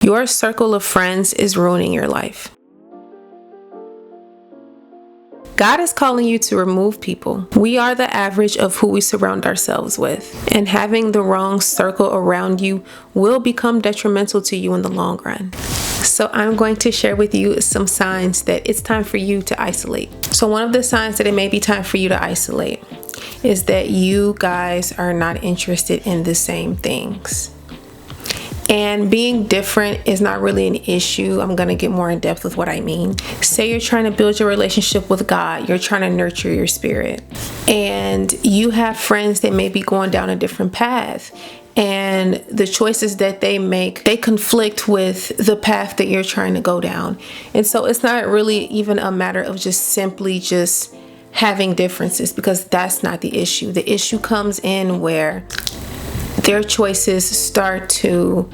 Your circle of friends is ruining your life. God is calling you to remove people. We are the average of who we surround ourselves with, and having the wrong circle around you will become detrimental to you in the long run. So I'm going to share with you some signs that it's time for you to isolate. So one of the signs that it may be time for you to isolate is that you guys are not interested in the same things. And being different is not really an issue. I'm going to get more in depth with what I mean. Say you're trying to build your relationship with God. You're trying to nurture your spirit. And you have friends that may be going down a different path. And the choices that they make, they conflict with the path that you're trying to go down. And so it's not really even a matter of just having differences, because that's not the issue. The issue comes in where their choices start to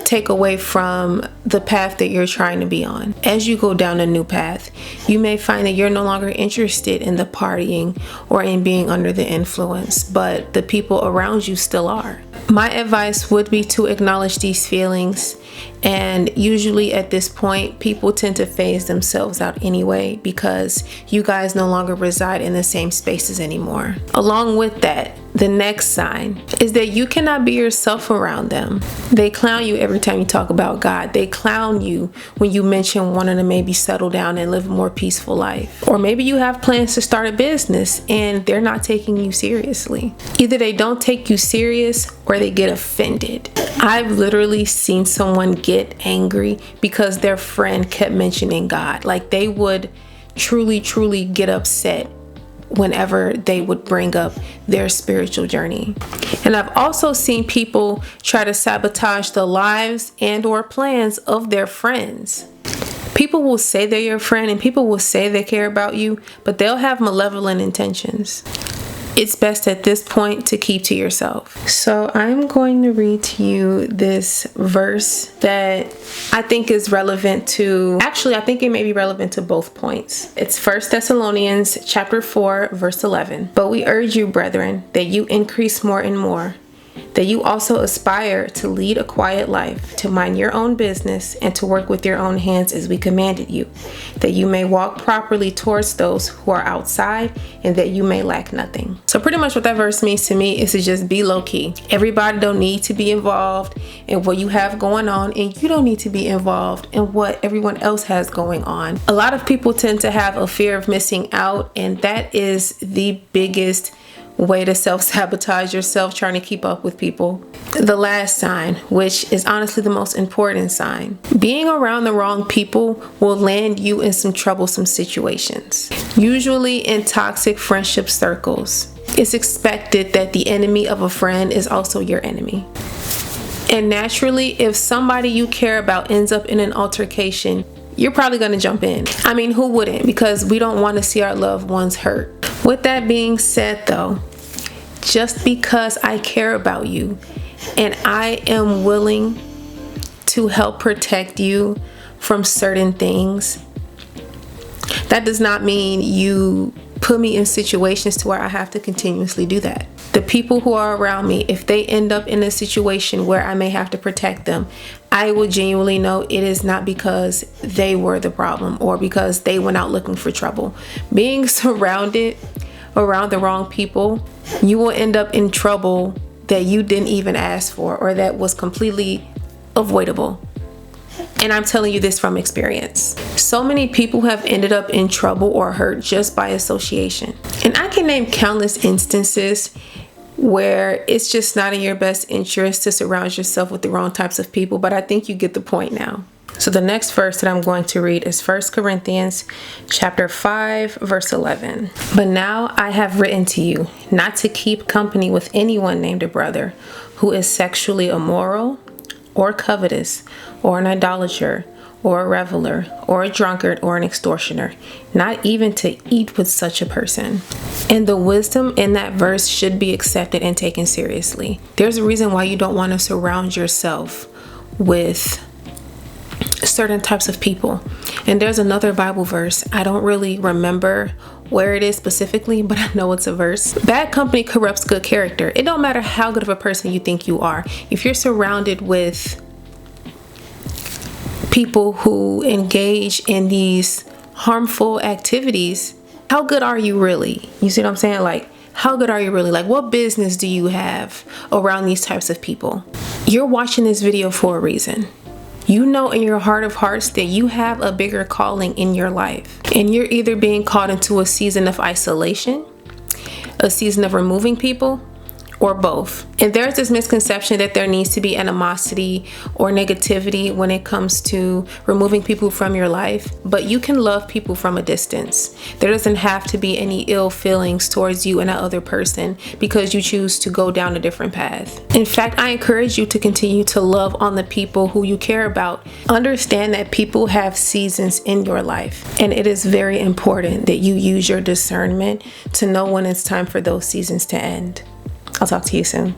take away from the path that you're trying to be on. As you go down a new path, you may find that you're no longer interested in the partying or in being under the influence, but the people around you still are. My advice would be to acknowledge these feelings, and usually at this point, people tend to phase themselves out anyway because you guys no longer reside in the same spaces anymore. Along with that, the next sign is that you cannot be yourself around them. They clown you every time you talk about God. They clown you when you mention wanting to maybe settle down and live a more peaceful life. Or maybe you have plans to start a business and they're not taking you seriously. Either they don't take you serious or they get offended. I've literally seen someone get angry because their friend kept mentioning God. Like, they would truly get upset whenever they would bring up their spiritual journey. And I've also seen people try to sabotage the lives and or plans of their friends. People will say they're your friend and people will say they care about you, but they'll have malevolent intentions. It's best at this point to keep to yourself. So I'm going to read to you this verse that I think is relevant to, I think it may be relevant to both points. It's 1 Thessalonians chapter 4, verse 11. But we urge you, brethren, that you increase more and more, that you also aspire to lead a quiet life, to mind your own business, and to work with your own hands as we commanded you, that you may walk properly towards those who are outside, and that you may lack nothing. So pretty much what that verse means to me is to just be low-key. Everybody don't need to be involved in what you have going on, and you don't need to be involved in what everyone else has going on. A lot of people tend to have a fear of missing out, and that is the biggest way to self-sabotage yourself, trying to keep up with people. The last sign, which is honestly the most important sign, being around the wrong people will land you in some troublesome situations. Usually in toxic friendship circles, it's expected that the enemy of a friend is also your enemy. And naturally, if somebody you care about ends up in an altercation, you're probably going to jump in. I mean, who wouldn't? Because we don't want to see our loved ones hurt. With that being said, though, just because I care about you and I am willing to help protect you from certain things, that does not mean you put me in situations to where I have to continuously do that. The people who are around me, if they end up in a situation where I may have to protect them, I will genuinely know it is not because they were the problem or because they went out looking for trouble. Being surrounded around the wrong people, you will end up in trouble that you didn't even ask for or that was completely avoidable. And I'm telling you this from experience. So many people have ended up in trouble or hurt just by association. And I can name countless instances where it's just not in your best interest to surround yourself with the wrong types of people, but I think you get the point now. So the next verse that I'm going to read is 1 Corinthians chapter 5, verse 11. But now I have written to you not to keep company with anyone named a brother who is sexually immoral or covetous or an idolater or a reveler or a drunkard or an extortioner, not even to eat with such a person. And the wisdom in that verse should be accepted and taken seriously. There's a reason why you don't want to surround yourself with certain types of people. And there's another Bible verse. I don't really remember where it is specifically, but I know it's a verse. Bad company corrupts good character. It don't matter how good of a person you think you are. If you're surrounded with people who engage in these harmful activities, how good are you really? You see what I'm saying? Like, how good are you really? Like, what business do you have around these types of people? You're watching this video for a reason. You know in your heart of hearts that you have a bigger calling in your life. And you're either being called into a season of isolation, a season of removing people, or both. And there's this misconception that there needs to be animosity or negativity when it comes to removing people from your life, but you can love people from a distance. There doesn't have to be any ill feelings towards you and that other person because you choose to go down a different path. In fact, I encourage you to continue to love on the people who you care about. Understand that people have seasons in your life, and it is very important that you use your discernment to know when it's time for those seasons to end. I'll talk to you soon.